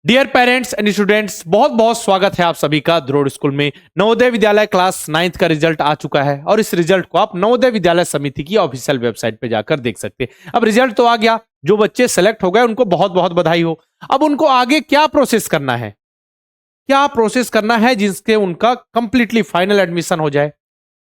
Dear parents and students, बहुत बहुत स्वागत है आप सभी का द्रोड़ स्कूल में। नवोदय विद्यालय क्लास 9th का रिजल्ट आ चुका है और इस रिजल्ट को आप नवोदय विद्यालय समिति की ऑफिशियल वेबसाइट पे जाकर देख सकते हैं। अब रिजल्ट तो आ गया, जो बच्चे सेलेक्ट हो गए उनको बहुत बहुत बधाई हो। अब उनको आगे क्या प्रोसेस करना है, क्या प्रोसेस करना है जिसके उनका कंप्लीटली फाइनल एडमिशन हो जाए।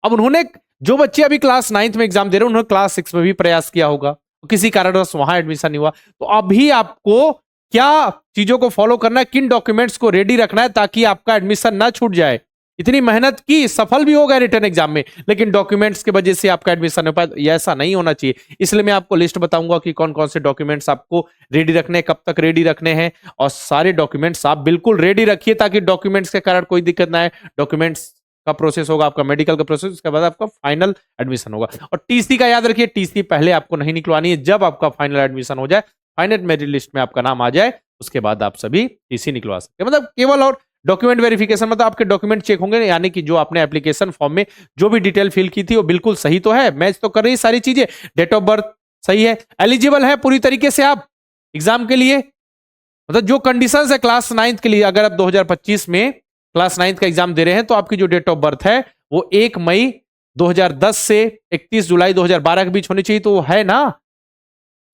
अब उन्होंने, जो बच्चे अभी क्लास 9th में एग्जाम दे रहे हैं, उन्होंने क्लास 6 में भी प्रयास किया होगा, किसी कारणवश वहां एडमिशन नहीं हुआ, तो अभी आपको क्या चीजों को फॉलो करना है, किन डॉक्यूमेंट्स को रेडी रखना है ताकि आपका एडमिशन ना छूट जाए। इतनी मेहनत की, सफल भी हो गए रिटर्न एग्जाम में, लेकिन डॉक्यूमेंट्स की वजह से आपका एडमिशन हो पाए, ये ऐसा नहीं होना चाहिए। इसलिए मैं आपको लिस्ट बताऊंगा कि कौन कौन से डॉक्यूमेंट्स आपको रेडी रखने हैं, कब तक रेडी रखने हैं, और सारे डॉक्यूमेंट्स आप बिल्कुल रेडी रखिए ताकि डॉक्यूमेंट्स के कारण कोई दिक्कत ना आए। डॉक्यूमेंट्स का प्रोसेस होगा आपका मेडिकल का प्रोसेस, उसके बाद आपका फाइनल एडमिशन होगा। और टीसी का याद रखिए, टीसी पहले आपको नहीं निकलवानी है, जब आपका फाइनल एडमिशन हो जाए, फाइनल मेरिट लिस्ट में आपका नाम आ जाए, उसके बाद आप सभी टीसी निकलवा सकते हैं। मतलब केवल और डॉक्यूमेंट वेरिफिकेशन, मतलब आपके डॉक्यूमेंट चेक होंगे, यानी कि जो आपने एप्लीकेशन फॉर्म में जो भी डिटेल फिल की थी वो बिल्कुल सही तो है, मैच तो कर रही सारी चीजें, डेट ऑफ बर्थ सही है, एलिजिबल है पूरी तरीके से आप एग्जाम के लिए। मतलब जो कंडीशंस है क्लास 9th के लिए, अगर आप 2025 में क्लास 9th का एग्जाम दे रहे हैं तो आपकी जो डेट ऑफ बर्थ है वो 1 मई 2010 से 31 जुलाई 2012 के बीच होनी चाहिए, तो वो है ना।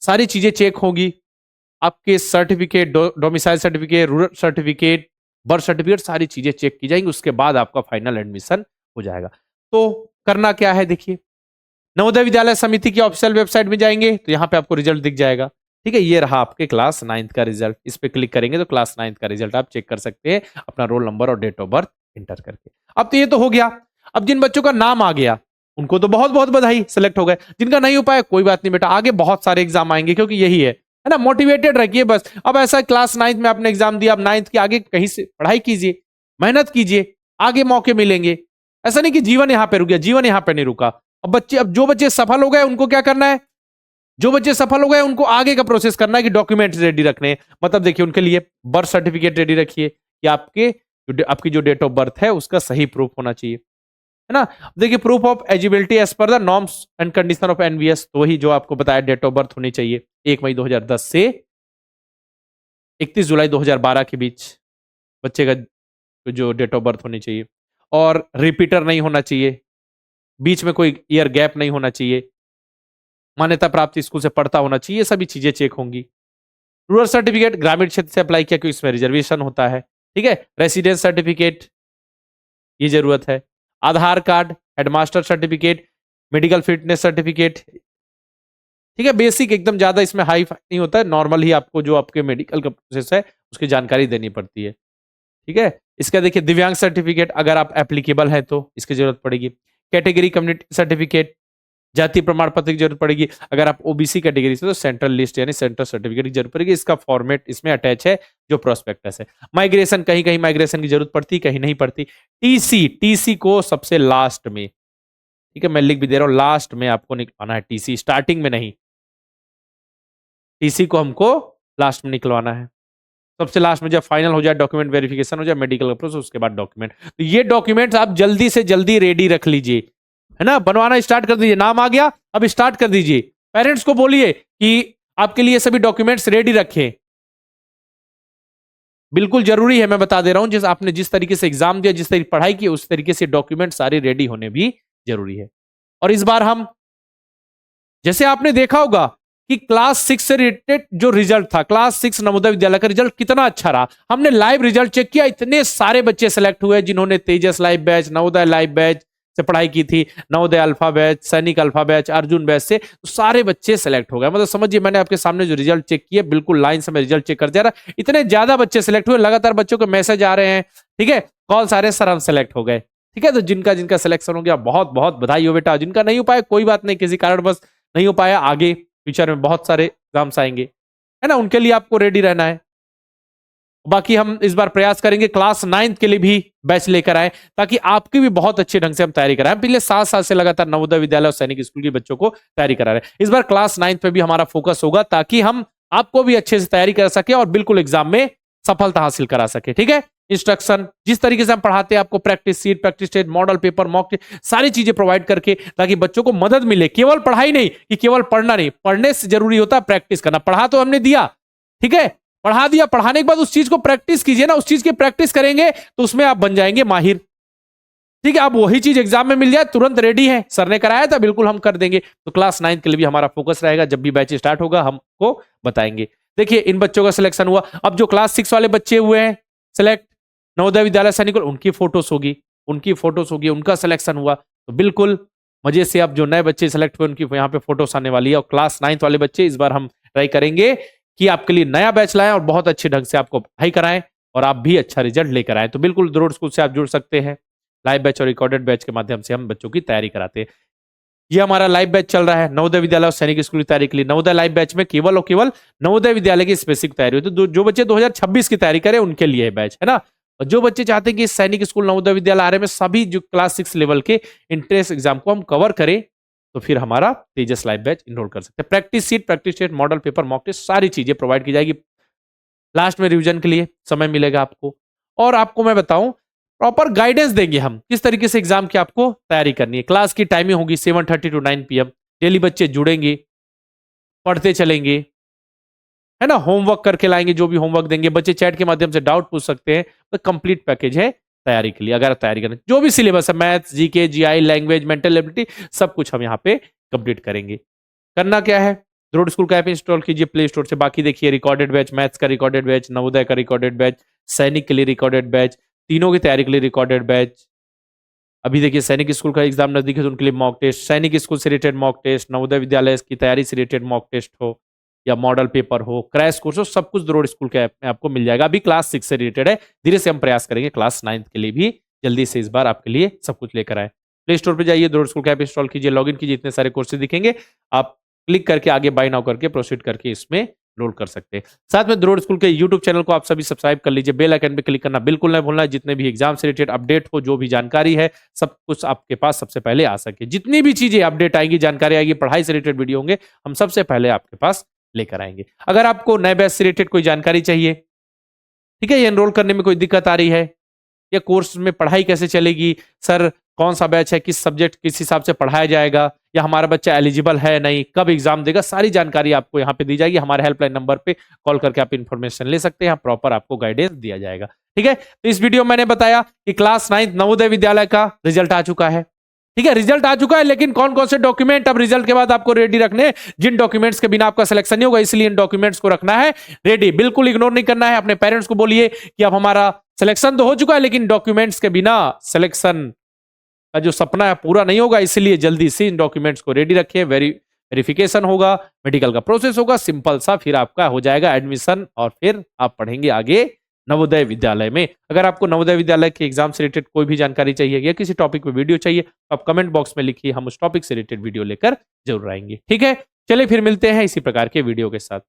सारी चीजें चेक होगी, आपके certificate, domicile certificate, rural certificate, birth certificate, सारी चीजें चेक की जाएंगी, उसके बाद आपका फाइनल एडमिशन हो जाएगा। तो करना क्या है, देखिए, नवोदय विद्यालय समिति की ऑफिशियल वेबसाइट में जाएंगे तो यहाँ पे आपको रिजल्ट दिख जाएगा। ठीक है, ये रहा आपके क्लास 9th का रिजल्ट। इस पे क्लिक करेंगे तो क्लास 9th का रिजल्ट आप चेक कर सकते हैं, अपना रोल नंबर और डेट ऑफ बर्थ एंटर करके। अब तो ये तो हो गया। अब जिन बच्चों का नाम आ गया उनको तो बहुत बहुत बधाई, सेलेक्ट हो गए। जिनका नहीं हो पाया कोई बात नहीं बेटा, आगे बहुत सारे एग्जाम आएंगे, क्योंकि यही है ना, मोटिवेटेड रखिए बस। अब ऐसा क्लास 9th में आपने एग्जाम दिया, अब 9th के आगे कहीं से पढ़ाई कीजिए, मेहनत कीजिए, आगे मौके मिलेंगे। ऐसा नहीं कि जीवन यहां पे रुक गया, जीवन यहां पे नहीं रुका। अब जो बच्चे सफल हो गए उनको क्या करना है, जो बच्चे सफल हो गए उनको आगे का प्रोसेस करना है कि डॉक्यूमेंट्स रेडी रखने हैं। मतलब देखिए, उनके लिए बर्थ सर्टिफिकेट रेडी रखिए कि आपकी जो डेट ऑफ बर्थ है उसका सही प्रूफ होना चाहिए, है ना। देखिए, proof of eligibility as per the norms and condition of NVS, तो वही जो आपको बताया, डेट ऑफ बर्थ होनी चाहिए 1 मई 2010 से 31 जुलाई 2012 के बीच बच्चे का जो डेट ऑफ बर्थ होनी चाहिए, और रिपीटर नहीं होना चाहिए, बीच में कोई ईयर गैप नहीं होना चाहिए, मान्यता प्राप्त स्कूल से पढ़ता होना चाहिए, ये सभी चीजें चेक होंगी। रूरल सर्टिफिकेट ग्रामीण क्षेत्र से अप्लाई किया, क्योंकि इसमें रिजर्वेशन होता है। ठीक है, रेसिडेंस सर्टिफिकेट ये जरूरत है, Aadhaar card, headmaster certificate, medical fitness certificate. ठीक है, बेसिक, एकदम ज्यादा इसमें हाई नहीं होता है, नॉर्मल ही आपको जो आपके मेडिकल का प्रोसेस है उसकी जानकारी देनी पड़ती है। ठीक है, इसका देखिए दिव्यांग सर्टिफिकेट, अगर आप एप्लीकेबल है तो इसकी जरूरत पड़ेगी। कैटेगरी कम्युनिटी सर्टिफिकेट, जाति प्रमाण पत्र की जरूरत पड़ेगी। अगर आप ओबीसी कैटेगरी से तो सेंट्रल लिस्ट यानी सेंट्रल सर्टिफिकेट की जरूरत पड़ेगी। इसका फॉर्मेट इसमें अटैच है जो प्रोस्पेक्टस है। माइग्रेशन, कहीं कहीं माइग्रेशन की जरूरत पड़ती, कहीं नहीं पड़ती। टीसी को सबसे लास्ट में, ठीक है, मैं लिख भी दे रहा हूं, लास्ट में आपको निकलवाना है टीसी, स्टार्टिंग में नहीं। टीसी को हमको लास्ट में निकलवाना है, सबसे लास्ट में, जब फाइनल हो जाए, डॉक्यूमेंट वेरिफिकेशन हो जाए, मेडिकल का प्रोसेस, उसके बाद डॉक्यूमेंट। तो ये डॉक्यूमेंट्स आप जल्दी से जल्दी रेडी रख लीजिए, है ना, बनवाना स्टार्ट कर दीजिए। नाम आ गया, अब स्टार्ट कर दीजिए। पेरेंट्स को बोलिए कि आपके लिए सभी डॉक्यूमेंट्स रेडी रखें, बिल्कुल जरूरी है। मैं बता दे रहा हूं, जिस आपने जिस तरीके से एग्जाम दिया, जिस तरीके पढ़ाई की, उस तरीके से डॉक्यूमेंट सारे रेडी होने भी जरूरी है। और इस बार हम, जैसे आपने देखा होगा कि क्लास 6 से रिलेटेड जो रिजल्ट था, क्लास 6 नवोदय विद्यालय का रिजल्ट कितना अच्छा रहा। हमने लाइव रिजल्ट चेक किया, इतने सारे बच्चे सेलेक्ट हुए जिन्होंने Tejas live batch, Navodaya live batch से पढ़ाई की थी, Navodaya alpha batch, Sainik alpha batch, Arjun batch से, तो सारे बच्चे सेलेक्ट हो गए। मतलब समझिए, मैंने आपके सामने जो रिजल्ट चेक किए, बिल्कुल लाइन से मैं रिजल्ट चेक करते जा रहा, इतने ज्यादा बच्चे सेलेक्ट हुए, लगातार बच्चों को मैसेज आ रहे हैं। ठीक है, कॉल सारे, सर हम सेलेक्ट हो गए। ठीक है, तो जिनका जिनका सिलेक्शन हो गया, बहुत बहुत बधाई हो बेटा। जिनका नहीं हो पाया कोई बात नहीं, किसी कारण बस नहीं हो पाया, आगे फ्यूचर में बहुत सारे एग्जाम्स आएंगे, है ना, उनके लिए आपको रेडी रहना है। बाकी हम इस बार प्रयास करेंगे क्लास 9th के लिए भी बैच लेकर आए, ताकि आपकी भी बहुत अच्छे ढंग से हम तैयारी कराएं। पिछले 7 साल से लगातार नवोदय विद्यालय और सैनिक स्कूल के बच्चों को तैयारी करा रहे हैं। इस बार क्लास 9th पे भी हमारा फोकस होगा, ताकि हम आपको भी अच्छे से तैयारी कर सके और बिल्कुल एग्जाम में सफलता हासिल करा सके। ठीक है, इंस्ट्रक्शन जिस तरीके से हम पढ़ाते हैं, आपको practice sheet, practice test, model paper, mock, सारी चीजें प्रोवाइड करके, ताकि बच्चों को मदद मिले। केवल पढ़ाई नहीं कि केवल पढ़ना नहीं, पढ़ने से जरूरी होता है प्रैक्टिस करना। पढ़ा तो हमने दिया, ठीक है, पढ़ा दिया, पढ़ाने के बाद उस चीज को प्रैक्टिस कीजिए ना, उस चीज की प्रैक्टिस करेंगे तो उसमें आप बन जाएंगे माहिर। ठीक है, अब वही चीज एग्जाम में मिल जाए तुरंत रेडी है, सर ने कराया था बिल्कुल हम कर देंगे। तो क्लास 9 के लिए भी हमारा फोकस रहेगा, जब भी बैच स्टार्ट होगा हमको बताएंगे। देखिए इन बच्चों का सिलेक्शन हुआ। अब जो क्लास 6 वाले बच्चे हुए हैं सिलेक्ट नवोदय विद्यालय सैनिक, उनकी फोटोज होगी, उनका सिलेक्शन हुआ। तो बिल्कुल मजे से अब जो नए बच्चे सिलेक्ट हुए उनकी यहाँ पे फोटोस आने वाली है। और क्लास 9 वाले बच्चे इस बार हम ट्राई करेंगे कि आपके लिए नया बैच लाएं और बहुत अच्छे ढंग से आपको पढ़ाई कराएं और आप भी अच्छा रिजल्ट लेकर आए। तो बिल्कुल द्रोड़ स्कूल से आप जुड़ सकते हैं। लाइव बैच और रिकॉर्डेड बैच के माध्यम से हम बच्चों की तैयारी कराते हैं। ये हमारा लाइव बैच चल रहा है नवोदय विद्यालय और सैनिक स्कूल की तैयारी के लिए। नवोदय लाइव बैच में केवल और केवल नवोदय विद्यालय की स्पेसिफिक तैयारी होती है। तो जो बच्चे 2026 की तैयारी करें उनके लिए बैच है ना। और जो बच्चे चाहते हैं कि सैनिक स्कूल नवोदय विद्यालय आरए में सभी जो क्लास 6 लेवल के इंट्रेंस एग्जाम को हम कवर करें, तो फिर हमारा तेजस लाइव बैच इनरोल कर सकते हैं। Practice sheet, practice test, model paper, mock test सारी चीजें प्रोवाइड की जाएगी। लास्ट में रिवीजन के लिए समय मिलेगा आपको। और आपको मैं बताऊं प्रॉपर गाइडेंस देंगे हम किस तरीके से एग्जाम की आपको तैयारी करनी है। क्लास की टाइमिंग होगी 7:30 to 9 PM। डेली बच्चे जुड़ेंगे, पढ़ते चलेंगे, है ना। होमवर्क करके लाएंगे, जो भी होमवर्क देंगे बच्चे चैट के माध्यम से डाउट पूछ सकते हैं। तो कंप्लीट पैकेज है तैयारी के लिए। अगर आप तैयारी करें जो भी सिलेबस है, maths, GK, GI, language, mental ability, सब कुछ हम यहाँ पे कंप्लीट करेंगे। करना क्या है, द्रोड़ स्कूल का ऐप इंस्टॉल कीजिए प्ले स्टोर से। बाकी देखिए रिकॉर्डेड बैच, मैथ्स का रिकॉर्डेड बैच, नवोदय का रिकॉर्डेड बैच, सैनिक के लिए रिकॉर्डेड बैच, तीनों की तैयारी के लिए रिकॉर्डेड बैच। अभी देखिए सैनिक स्कूल का एग्जाम नजदीक है तो उनके लिए मॉक टेस्ट, सैनिक स्कूल से related mock test, Navodaya Vidyalaya की तैयारी से रिलेटेड मॉक टेस्ट हो या मॉडल पेपर हो, क्रैश कोर्स हो, सब कुछ द्रोड़ स्कूल के ऐप में आपको मिल जाएगा। अभी क्लास 6 से रिलेटेड है, धीरे से हम प्रयास करेंगे क्लास 9 के लिए भी जल्दी से इस बार आपके लिए सब कुछ लेकर आए। प्ले स्टोर पर जाइए, द्रोड़ स्कूल का ऐप इंस्टॉल कीजिए, लॉगिन कीजिए, इतने सारे कोर्सेज दिखेंगे, आप क्लिक करके आगे बाय नाउ करके प्रोसीड करके इसमें लोड कर सकते हैं। साथ में द्रोड़ स्कूल के यूट्यूब चैनल को आप सभी सब्सक्राइब कर लीजिए, बेल आइकन पे क्लिक करना बिल्कुल नहीं भूलना। जितने भी एग्जाम से रिलेटेड अपडेट हो, जो भी जानकारी है, सब कुछ आपके पास सबसे पहले आ सके। जितनी भी चीजें अपडेट आएंगी, जानकारी आएगी, पढ़ाई से रिलेटेड वीडियो होंगे, हम सबसे पहले आपके पास लेकर आएंगे। अगर आपको नए बैच से रिलेटेड कोई जानकारी चाहिए, ठीक है, ये एनरोल करने में कोई दिक्कत आ रही है, या कोर्स में पढ़ाई कैसे चलेगी, सर कौन सा बैच है, किस सब्जेक्ट किस हिसाब से पढ़ाया जाएगा, या हमारा बच्चा एलिजिबल है नहीं, कब एग्जाम देगा, सारी जानकारी आपको यहाँ पे दी जाएगी। हमारे हेल्पलाइन नंबर पे कॉल करके आप इन्फॉर्मेशन ले सकते हैं, प्रॉपर आपको गाइडेंस दिया जाएगा। ठीक है, तो इस वीडियो में मैंने बताया कि क्लास 9 नवोदय विद्यालय का रिजल्ट आ चुका है। ठीक है, रिजल्ट आ चुका है, लेकिन कौन कौन से डॉक्यूमेंट अब रिजल्ट के बाद आपको रेडी रखने, जिन डॉक्यूमेंट्स के बिना आपका सिलेक्शन नहीं होगा, इसलिए इन डॉक्यूमेंट्स को रखना है रेडी। बिल्कुल इग्नोर नहीं करना है। अपने पेरेंट्स को बोलिए कि अब हमारा सिलेक्शन तो हो चुका है, लेकिन डॉक्यूमेंट्स के बिना सिलेक्शन का जो सपना है पूरा नहीं होगा, इसलिए जल्दी से इन डॉक्यूमेंट्स को रेडी रखिए। वेरिफिकेशन होगा, मेडिकल का प्रोसेस होगा, सिंपल सा, फिर आपका हो जाएगा एडमिशन और फिर आप पढ़ेंगे आगे नवोदय विद्यालय में। अगर आपको नवोदय विद्यालय के एग्जाम से रिलेटेड कोई भी जानकारी चाहिए या किसी टॉपिक पे वीडियो चाहिए, तो आप कमेंट बॉक्स में लिखिए, हम उस टॉपिक से रिलेटेड वीडियो लेकर जरूर आएंगे। ठीक है, चलिए फिर मिलते हैं इसी प्रकार के वीडियो के साथ।